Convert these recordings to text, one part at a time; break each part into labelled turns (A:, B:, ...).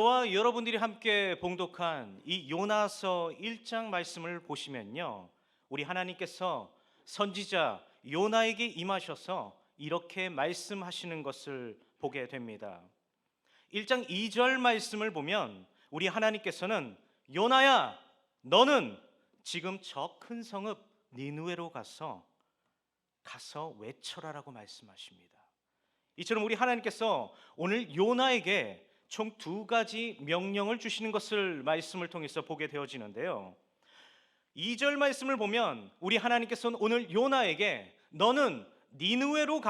A: 저와 여러분들이 함께 봉독한 이 요나서 1장 말씀을 보시면요, 우리 하나님께서 선지자 요나에게 임하셔서 이렇게 말씀하시는 것을 보게 됩니다. 1장 2절 말씀을 보면 우리 하나님께서는 요나야, 너는 지금 저 큰 성읍 니느웨로 가서 외쳐라라고 말씀하십니다. 이처럼 우리 하나님께서 오늘 요나에게 총 두 가지 명령을 주시는 것을 말씀을 통해서 보게 되어지는데요, 2절 말씀을 보면 우리 하나님께서는 오늘 요나에게 너는 니느웨로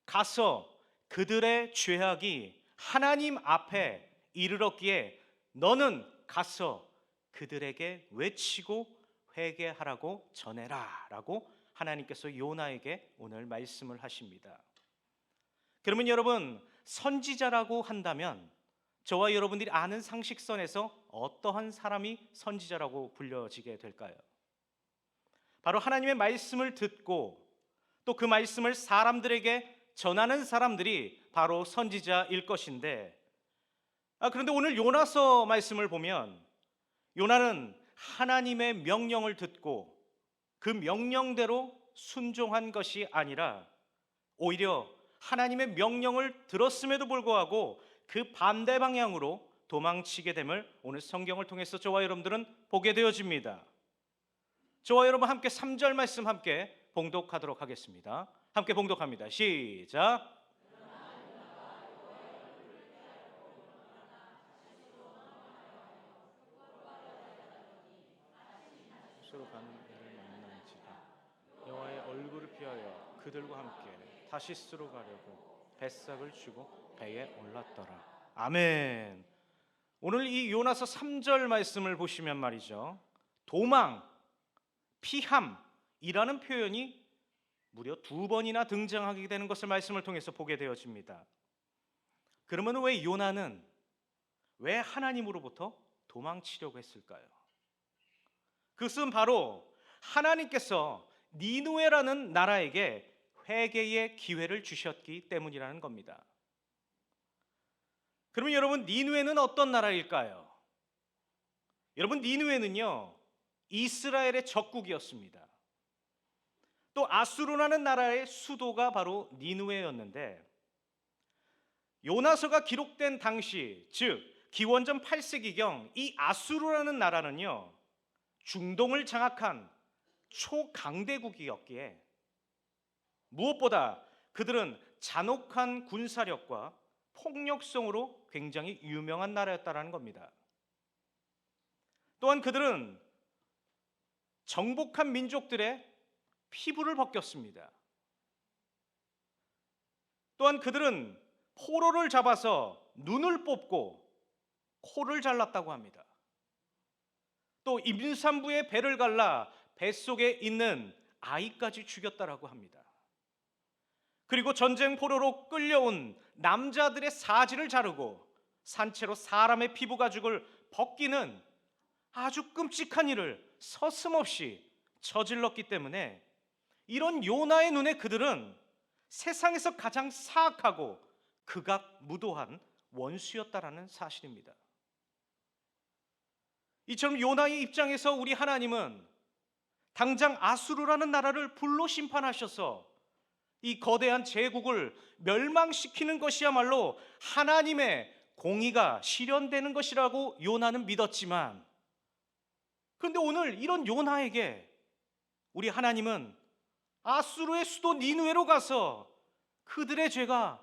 A: 가서 그들의 죄악이 하나님 앞에 이르렀기에 너는 가서 그들에게 외치고 회개하라고 전해라 라고 하나님께서 요나에게 오늘 말씀을 하십니다. 그러면 여러분, 선지자라고 한다면 저와 여러분들이 아는 상식선에서 어떠한 사람이 선지자라고 불려지게 될까요? 바로 하나님의 말씀을 듣고 또 그 말씀을 사람들에게 전하는 사람들이 바로 선지자일 것인데, 그런데 오늘 요나서 말씀을 보면 요나는 하나님의 명령을 듣고 그 명령대로 순종한 것이 아니라 오히려 하나님의 명령을 들었음에도 불구하고 그 반대 방향으로 도망치게 됨을 오늘 성경을 통해서 저와 여러분들은 보게 되어집니다. 저와 여러분 함께 3절 말씀 함께 봉독하도록 하겠습니다. 함께 봉독합니다. 시작. 서로 가는 배를 만난지라 여호와의 얼굴을 피하여 그들과 함께 다시스로 가려고 뱃삭을 쥐고 배에 올랐더라. 아멘. 오늘 이 요나서 3절 말씀을 보시면 말이죠, 도망, 피함이라는 표현이 무려 2번이나 등장하게 되는 것을 말씀을 통해서 보게 되어집니다. 그러면 왜 요나는 왜 하나님으로부터 도망치려고 했을까요? 그것은 바로 하나님께서 니느웨라는 나라에게 회개의 기회를 주셨기 때문이라는 겁니다. 그러면 여러분, 니느웨는 어떤 나라일까요? 여러분, 니느웨는요 이스라엘의 적국이었습니다. 또 아수르라는 나라의 수도가 바로 니느웨였는데, 요나서가 기록된 당시, 즉 기원전 8세기경 이 아수르라는 나라는요 중동을 장악한 초강대국이었기에 무엇보다 그들은 잔혹한 군사력과 폭력성으로 굉장히 유명한 나라였다는 겁니다. 또한 그들은 정복한 민족들의 피부를 벗겼습니다. 또한 그들은 포로를 잡아서 눈을 뽑고 코를 잘랐다고 합니다. 또 임산부의 배를 갈라 뱃속에 있는 아이까지 죽였다라고 합니다. 그리고 전쟁 포로로 끌려온 남자들의 사지를 자르고 산채로 사람의 피부 가죽을 벗기는 아주 끔찍한 일을 서슴없이 저질렀기 때문에 이런 요나의 눈에 그들은 세상에서 가장 사악하고 극악무도한 원수였다라는 사실입니다. 이처럼 요나의 입장에서 우리 하나님은 당장 아수르라는 나라를 불로 심판하셔서 이 거대한 제국을 멸망시키는 것이야말로 하나님의 공의가 실현되는 것이라고 요나는 믿었지만, 그런데 오늘 이런 요나에게 우리 하나님은 아수르의 수도 니느웨로 가서 그들의 죄가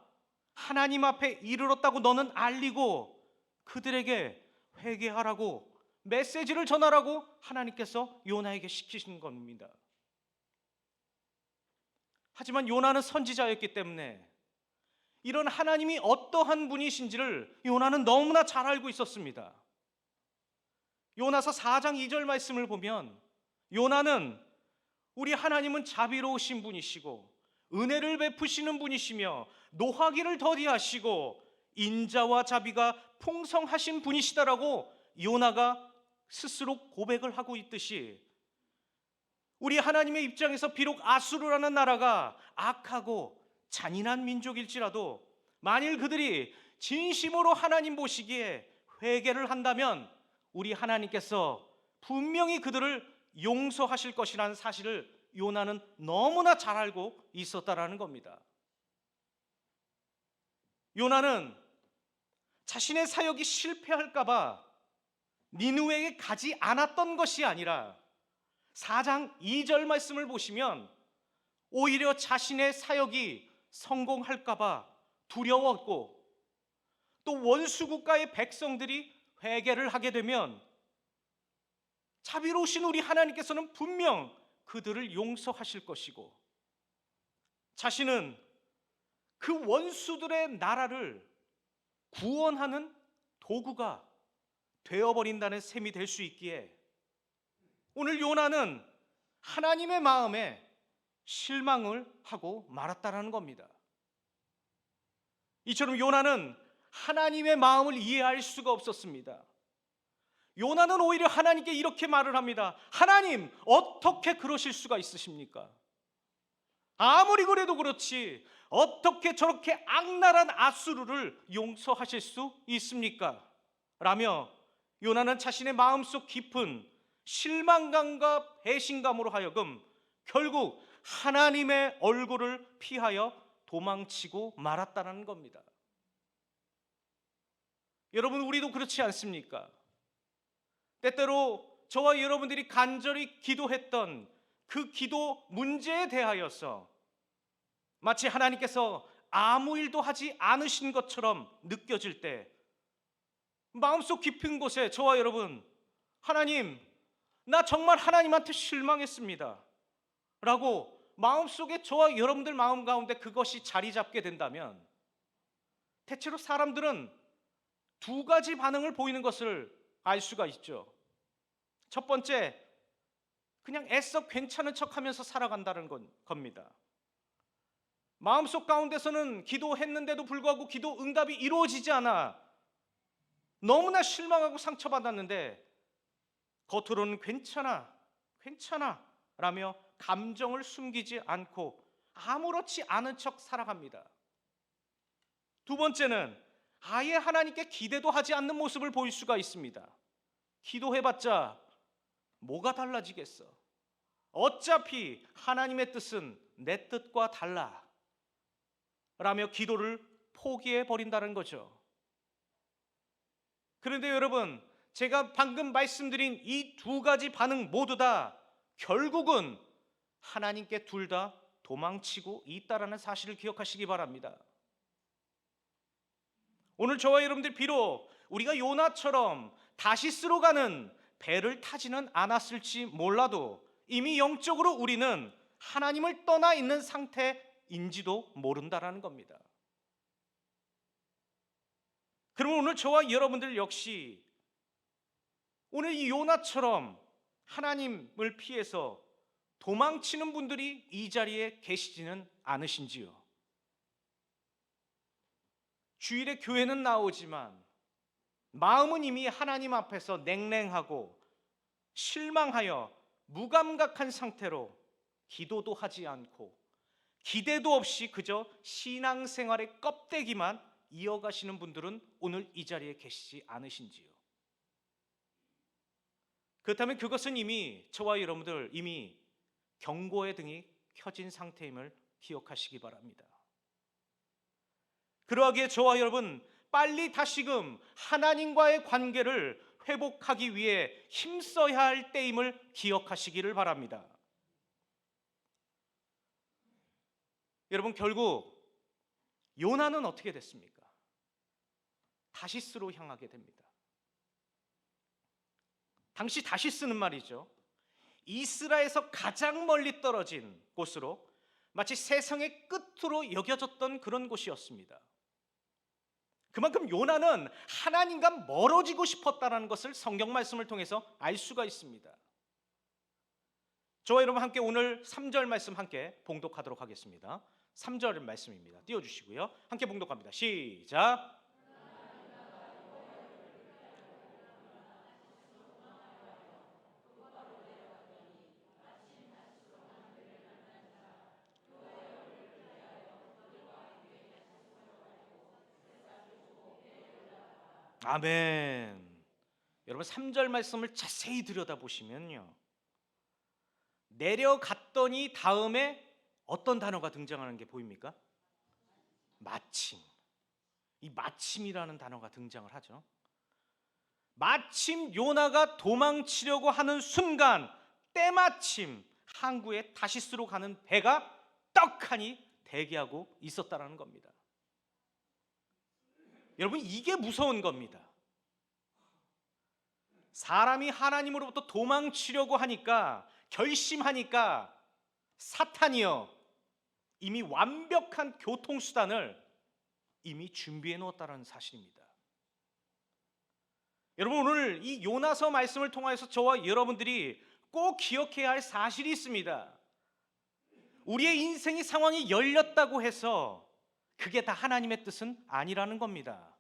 A: 하나님 앞에 이르렀다고 너는 알리고 그들에게 회개하라고 메시지를 전하라고 하나님께서 요나에게 시키신 겁니다. 하지만 요나는 선지자였기 때문에 이런 하나님이 어떠한 분이신지를 요나는 너무나 잘 알고 있었습니다. 요나서 4장 2절 말씀을 보면 요나는 우리 하나님은 자비로우신 분이시고 은혜를 베푸시는 분이시며 노하기를 더디하시고 인자와 자비가 풍성하신 분이시다라고 요나가 스스로 고백을 하고 있듯이, 우리 하나님의 입장에서 비록 아수르라는 나라가 악하고 잔인한 민족일지라도 만일 그들이 진심으로 하나님 보시기에 회개를 한다면 우리 하나님께서 분명히 그들을 용서하실 것이라는 사실을 요나는 너무나 잘 알고 있었다라는 겁니다. 요나는 자신의 사역이 실패할까 봐 니느웨에 가지 않았던 것이 아니라 4장 2절 말씀을 보시면 오히려 자신의 사역이 성공할까 봐 두려웠고, 또 원수국가의 백성들이 회개를 하게 되면 자비로우신 우리 하나님께서는 분명 그들을 용서하실 것이고, 자신은 그 원수들의 나라를 구원하는 도구가 되어버린다는 셈이 될 수 있기에 오늘 요나는 하나님의 마음에 실망을 하고 말았다라는 겁니다. 이처럼 요나는 하나님의 마음을 이해할 수가 없었습니다. 요나는 오히려 하나님께 이렇게 말을 합니다. 하나님, 어떻게 그러실 수가 있으십니까? 아무리 그래도 그렇지 어떻게 저렇게 악랄한 아수르를 용서하실 수 있습니까? 라며 요나는 자신의 마음속 깊은 실망감과 배신감으로 하여금 결국 하나님의 얼굴을 피하여 도망치고 말았다는 겁니다. 여러분, 우리도 그렇지 않습니까? 때때로 저와 여러분들이 간절히 기도했던 그 기도 문제에 대하여서 마치 하나님께서 아무 일도 하지 않으신 것처럼 느껴질 때 마음속 깊은 곳에 저와 여러분, 하나님, 나 정말 하나님한테 실망했습니다 라고 마음속에 저와 여러분들 마음 가운데 그것이 자리 잡게 된다면 대체로 사람들은 두 가지 반응을 보이는 것을 알 수가 있죠. 첫 번째, 그냥 애써 괜찮은 척하면서 살아간다는 겁니다. 마음속 가운데서는 기도했는데도 불구하고 기도 응답이 이루어지지 않아 너무나 실망하고 상처받았는데 겉으로는 괜찮아 라며 감정을 숨기지 않고 아무렇지 않은 척 살아갑니다. 두 번째는 아예 하나님께 기대도 하지 않는 모습을 보일 수가 있습니다. 기도해봤자 뭐가 달라지겠어? 어차피 하나님의 뜻은 내 뜻과 달라 라며 기도를 포기해 버린다는 거죠. 그런데 여러분, 제가 방금 말씀드린 이 두 가지 반응 모두 다 결국은 하나님께 둘 다 도망치고 있다라는 사실을 기억하시기 바랍니다. 오늘 저와 여러분들 비록 우리가 요나처럼 다시스로 가는 배를 타지는 않았을지 몰라도 이미 영적으로 우리는 하나님을 떠나 있는 상태인지도 모른다라는 겁니다. 그럼 오늘 저와 여러분들 역시 오늘 이 요나처럼 하나님을 피해서 도망치는 분들이 이 자리에 계시지는 않으신지요? 주일에 교회는 나오지만 마음은 이미 하나님 앞에서 냉랭하고 실망하여 무감각한 상태로 기도도 하지 않고 기대도 없이 그저 신앙생활의 껍데기만 이어가시는 분들은 오늘 이 자리에 계시지 않으신지요? 그렇다면 그것은 이미 저와 여러분들 이미 경고의 등이 켜진 상태임을 기억하시기 바랍니다. 그러하기에 저와 여러분 빨리 다시금 하나님과의 관계를 회복하기 위해 힘써야 할 때임을 기억하시기를 바랍니다. 여러분, 결국 요나는 어떻게 됐습니까? 다시스로 향하게 됩니다. 당시 다시스는 말이죠, 이스라엘에서 가장 멀리 떨어진 곳으로 마치 세상의 끝으로 여겨졌던 그런 곳이었습니다. 그만큼 요나는 하나님과 멀어지고 싶었다는 것을 성경 말씀을 통해서 알 수가 있습니다. 저와 여러분 함께 오늘 3절 말씀 함께 봉독하도록 하겠습니다. 3절 말씀입니다. 띄워주시고요. 함께 봉독합니다. 시작. 아멘. 여러분 3절 말씀을 자세히 들여다보시면요, 내려갔더니 다음에 어떤 단어가 등장하는 게 보입니까? 마침. 이 마침이라는 단어가 등장을 하죠. 마침 요나가 도망치려고 하는 순간, 때마침 항구에 다시스로 가는 배가 떡하니 대기하고 있었다라는 겁니다. 여러분, 이게 무서운 겁니다. 사람이 하나님으로부터 도망치려고 하니까, 결심하니까 사탄이요, 이미 완벽한 교통수단을 이미 준비해 놓았다는 사실입니다. 여러분, 오늘 이 요나서 말씀을 통해서 저와 여러분들이 꼭 기억해야 할 사실이 있습니다. 우리의 인생의 상황이 열렸다고 해서 그게 다 하나님의 뜻은 아니라는 겁니다.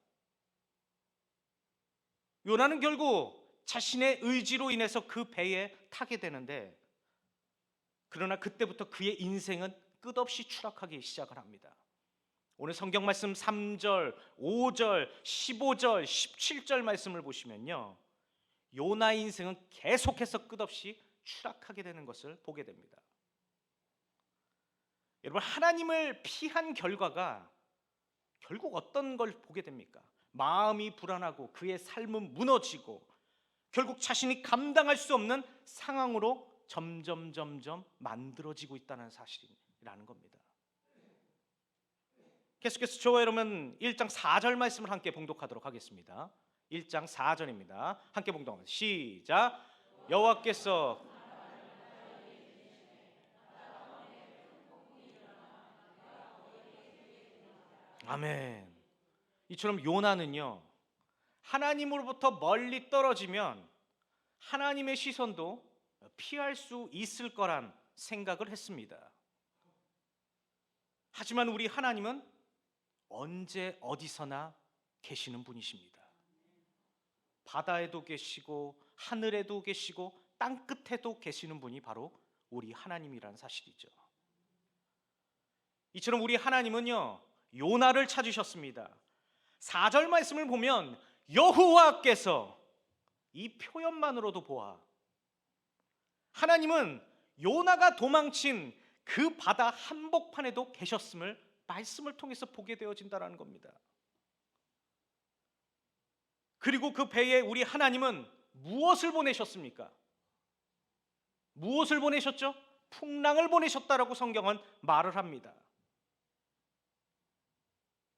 A: 요나는 결국 자신의 의지로 인해서 그 배에 타게 되는데, 그러나 그때부터 그의 인생은 끝없이 추락하기 시작을 합니다. 오늘 성경 말씀 3절, 5절, 15절, 17절 말씀을 보시면요, 요나의 인생은 계속해서 끝없이 추락하게 되는 것을 보게 됩니다. 여러분, 하나님을 피한 결과가 결국 어떤 걸 보게 됩니까? 마음이 불안하고 그의 삶은 무너지고 결국 자신이 감당할 수 없는 상황으로 점점 만들어지고 있다는 사실이라는 겁니다. 계속해서 저와 여러분 1장 4절 말씀을 함께 봉독하도록 하겠습니다. 1장 4절입니다. 함께 봉독합니다. 시작. 여호와께서 아멘. 이처럼 요나는요, 하나님으로부터 멀리 떨어지면 하나님의 시선도 피할 수 있을 거란 생각을 했습니다. 하지만 우리 하나님은 언제 어디서나 계시는 분이십니다. 바다에도 계시고 하늘에도 계시고 땅 끝에도 계시는 분이 바로 우리 하나님이라는 사실이죠. 이처럼 우리 하나님은요, 요나를 찾으셨습니다. 4절 말씀을 보면 여호와께서, 이 표현만으로도 보아 하나님은 요나가 도망친 그 바다 한복판에도 계셨음을 말씀을 통해서 보게 되어진다는 겁니다. 그리고 그 배에 우리 하나님은 무엇을 보내셨습니까? 무엇을 보내셨죠? 풍랑을 보내셨다라고 성경은 말을 합니다.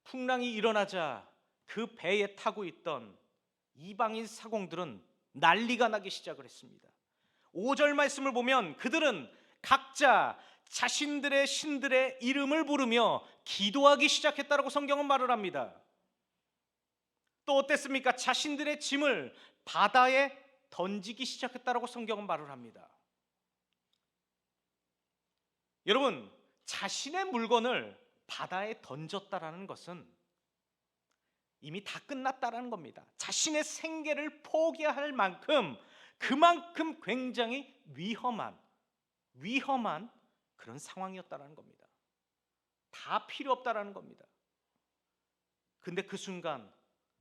A: 풍랑이 일어나자 그 배에 타고 있던 이방인 사공들은 난리가 나기 시작을 했습니다. 5절 말씀을 보면 그들은 각자 자신들의 신들의 이름을 부르며 기도하기 시작했다라고 성경은 말을 합니다. 또 어땠습니까? 자신들의 짐을 바다에 던지기 시작했다라고 성경은 말을 합니다. 여러분, 자신의 물건을 바다에 던졌다라는 것은 이미 다 끝났다라는 겁니다. 자신의 생계를 포기할 만큼, 그만큼 굉장히 위험한 그런 상황이었다라는 겁니다. 다 필요 없다라는 겁니다. 근데 그 순간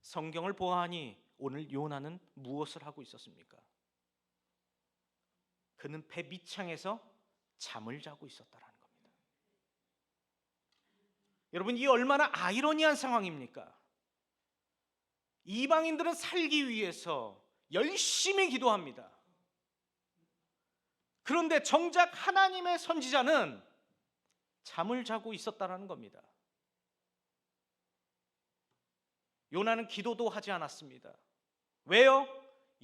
A: 성경을 보아하니 오늘 요나는 무엇을 하고 있었습니까? 그는 배 밑창에서 잠을 자고 있었다라는 겁니다. 여러분, 이 얼마나 아이러니한 상황입니까? 이방인들은 살기 위해서 열심히 기도합니다. 그런데 정작 하나님의 선지자는 잠을 자고 있었다는 겁니다. 요나는 기도도 하지 않았습니다. 왜요?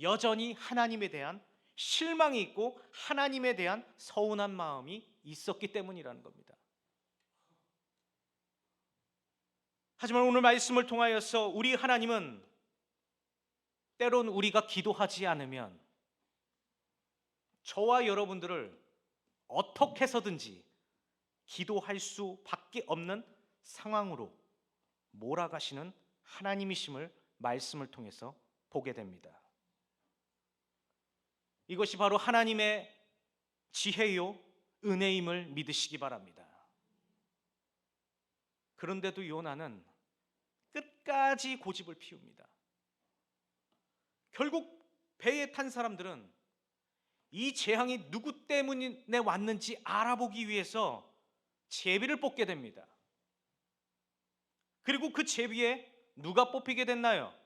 A: 여전히 하나님에 대한 실망이 있고 하나님에 대한 서운한 마음이 있었기 때문이라는 겁니다. 하지만 오늘 말씀을 통하여서 우리 하나님은 때론 우리가 기도하지 않으면 저와 여러분들을 어떻게 해서든지 기도할 수밖에 없는 상황으로 몰아가시는 하나님이심을 말씀을 통해서 보게 됩니다. 이것이 바로 하나님의 지혜요 은혜임을 믿으시기 바랍니다. 그런데도 요나는 끝까지 고집을 피웁니다. 결국 배에 탄 사람들은 이 재앙이 누구 때문에 왔는지 알아보기 위해서 제비를 뽑게 됩니다. 그리고 그 제비에 누가 뽑히게 됐나요?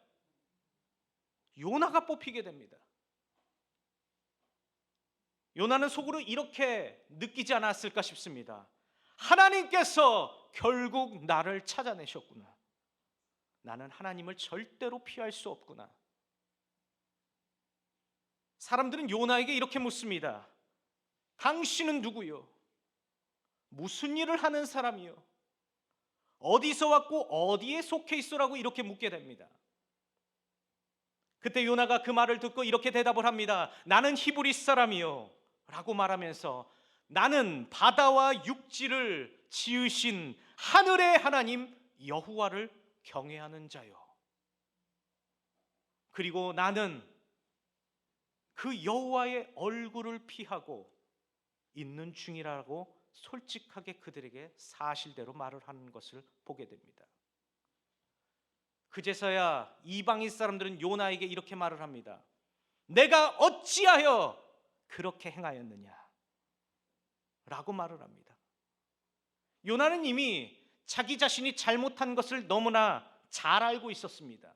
A: 요나가 뽑히게 됩니다. 요나는 속으로 이렇게 느끼지 않았을까 싶습니다. 하나님께서 결국 나를 찾아내셨구나. 나는 하나님을 절대로 피할 수 없구나. 사람들은 요나에게 이렇게 묻습니다. 당신은 누구요? 무슨 일을 하는 사람이요? 어디서 왔고 어디에 속해 있어라고 이렇게 묻게 됩니다. 그때 요나가 그 말을 듣고 이렇게 대답을 합니다. 나는 히브리 사람이요 라고 말하면서 나는 바다와 육지를 지으신 하늘의 하나님 여호와를 경외하는 자요. 그리고 나는 그 여호와의 얼굴을 피하고 있는 중이라고 솔직하게 그들에게 사실대로 말을 하는 것을 보게 됩니다. 그제서야 이방인 사람들은 요나에게 이렇게 말을 합니다. 내가 어찌하여 그렇게 행하였느냐 라고 말을 합니다. 요나는 이미 자기 자신이 잘못한 것을 너무나 잘 알고 있었습니다.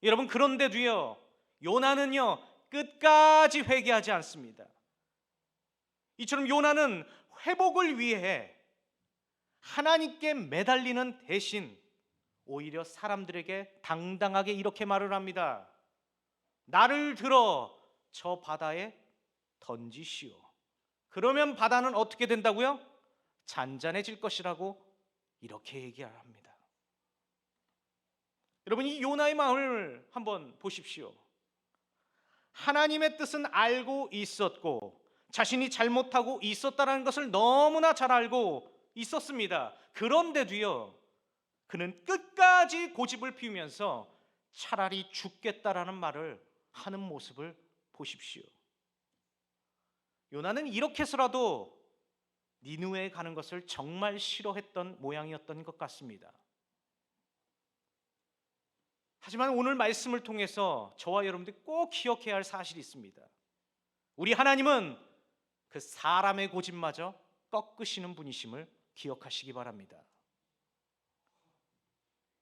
A: 여러분, 그런데도요 요나는요 끝까지 회개하지 않습니다. 이처럼 요나는 회복을 위해 하나님께 매달리는 대신 오히려 사람들에게 당당하게 이렇게 말을 합니다. 나를 들어 저 바다에 던지시오. 그러면 바다는 어떻게 된다고요? 잔잔해질 것이라고 이렇게 얘기합니다. 여러분, 이 요나의 마음을 한번 보십시오. 하나님의 뜻은 알고 있었고 자신이 잘못하고 있었다는 것을 너무나 잘 알고 있었습니다. 그런데도요 그는 끝까지 고집을 피우면서 차라리 죽겠다라는 말을 하는 모습을 보십시오. 요나는 이렇게 해서라도 니느웨에 가는 것을 정말 싫어했던 모양이었던 것 같습니다. 하지만 오늘 말씀을 통해서 저와 여러분들이 꼭 기억해야 할 사실이 있습니다. 우리 하나님은 그 사람의 고집마저 꺾으시는 분이심을 기억하시기 바랍니다.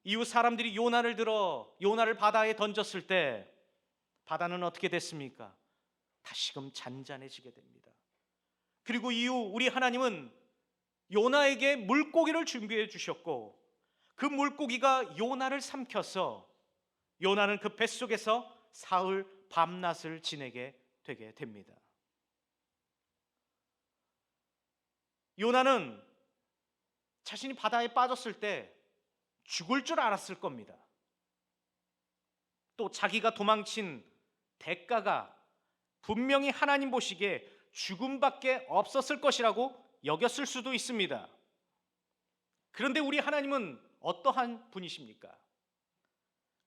A: 이후 사람들이 요나를 들어 요나를 바다에 던졌을 때 바다는 어떻게 됐습니까? 다시금 잔잔해지게 됩니다. 그리고 이후 우리 하나님은 요나에게 물고기를 준비해 주셨고 그 물고기가 요나를 삼켜서 요나는 그 뱃속에서 사흘 밤낮을 지내게 되게 됩니다. 요나는 자신이 바다에 빠졌을 때 죽을 줄 알았을 겁니다. 또 자기가 도망친 대가가 분명히 하나님 보시기에 죽음밖에 없었을 것이라고 여겼을 수도 있습니다. 그런데 우리 하나님은 어떠한 분이십니까?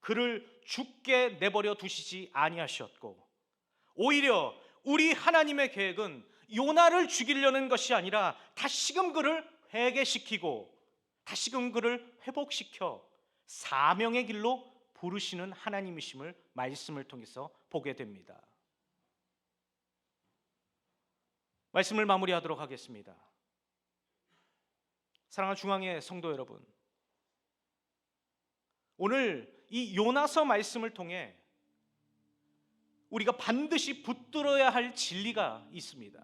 A: 그를 죽게 내버려 두시지 아니하셨고 오히려 우리 하나님의 계획은 요나를 죽이려는 것이 아니라 다시금 그를 회개시키고 다시금 그를 회복시켜 사명의 길로 부르시는 하나님이심을 말씀을 통해서 보게 됩니다. 말씀을 마무리하도록 하겠습니다. 사랑하는 중앙의 성도 여러분, 오늘 이 요나서 말씀을 통해 우리가 반드시 붙들어야 할 진리가 있습니다.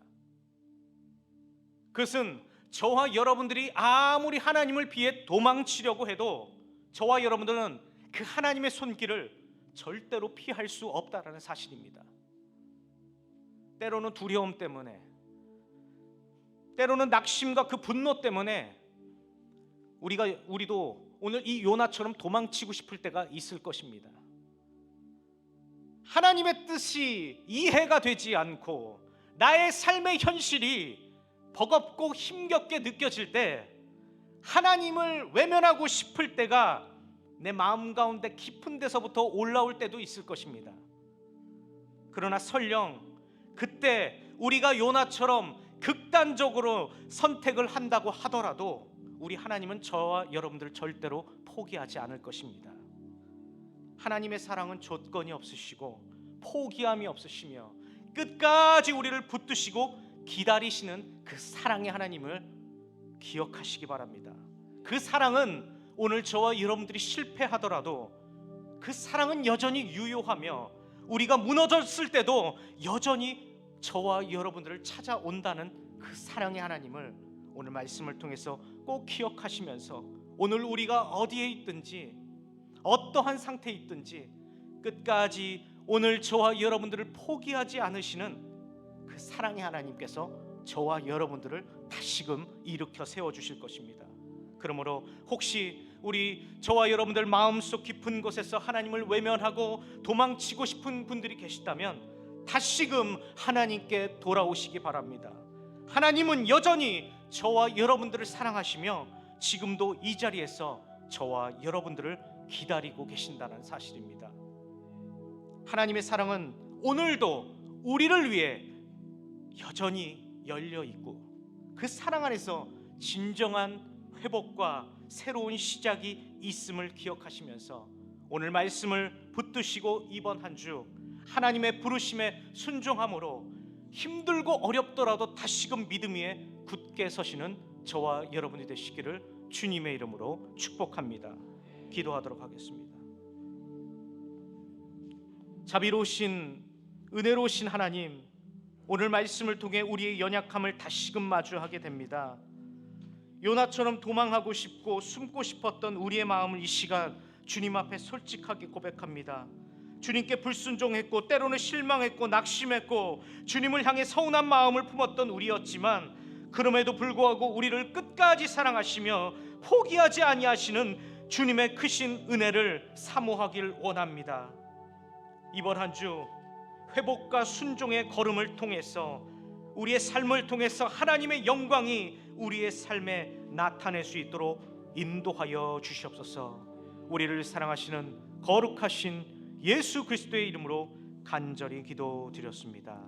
A: 그것은 저와 여러분들이 아무리 하나님을 피해 도망치려고 해도 저와 여러분들은 그 하나님의 손길을 절대로 피할 수 없다라는 사실입니다. 때로는 두려움 때문에, 때로는 낙심과 그 분노 때문에 우리도 오늘 이 요나처럼 도망치고 싶을 때가 있을 것입니다. 하나님의 뜻이 이해가 되지 않고 나의 삶의 현실이 버겁고 힘겹게 느껴질 때 하나님을 외면하고 싶을 때가 내 마음 가운데 깊은 데서부터 올라올 때도 있을 것입니다. 그러나 설령 그때 우리가 요나처럼 극단적으로 선택을 한다고 하더라도 우리 하나님은 저와 여러분들을 절대로 포기하지 않을 것입니다. 하나님의 사랑은 조건이 없으시고 포기함이 없으시며 끝까지 우리를 붙드시고 기다리시는 그 사랑의 하나님을 기억하시기 바랍니다. 그 사랑은 오늘 저와 여러분들이 실패하더라도 그 사랑은 여전히 유효하며 우리가 무너졌을 때도 여전히 저와 여러분들을 찾아온다는 그 사랑의 하나님을 오늘 말씀을 통해서 꼭 기억하시면서 오늘 우리가 어디에 있든지 어떠한 상태에 있든지 끝까지 오늘 저와 여러분들을 포기하지 않으시는 그 사랑의 하나님께서 저와 여러분들을 다시금 일으켜 세워주실 것입니다. 그러므로 혹시 우리 저와 여러분들 마음속 깊은 곳에서 하나님을 외면하고 도망치고 싶은 분들이 계시다면 다시금 하나님께 돌아오시기 바랍니다. 하나님은 여전히 저와 여러분들을 사랑하시며 지금도 이 자리에서 저와 여러분들을 기다리고 계신다는 사실입니다. 하나님의 사랑은 오늘도 우리를 위해 여전히 열려 있고 그 사랑 안에서 진정한 회복과 새로운 시작이 있음을 기억하시면서 오늘 말씀을 붙드시고 이번 한 주 하나님의 부르심에 순종함으로 힘들고 어렵더라도 다시금 믿음 위에 굳게 서시는 저와 여러분이 되시기를 주님의 이름으로 축복합니다. 기도하도록 하겠습니다. 자비로우신 은혜로우신 하나님, 오늘 말씀을 통해 우리의 연약함을 다시금 마주하게 됩니다. 요나처럼 도망하고 싶고 숨고 싶었던 우리의 마음을 이 시간 주님 앞에 솔직하게 고백합니다. 주님께 불순종했고 때로는 실망했고 낙심했고 주님을 향해 서운한 마음을 품었던 우리였지만 그럼에도 불구하고 우리를 끝까지 사랑하시며 포기하지 아니하시는 주님의 크신 은혜를 사모하길 원합니다. 이번 한 주 회복과 순종의 걸음을 통해서 우리의 삶을 통해서 하나님의 영광이 우리의 삶에 나타낼 수 있도록 인도하여 주시옵소서. 우리를 사랑하시는 거룩하신 예수 그리스도의 이름으로 간절히 기도드렸습니다.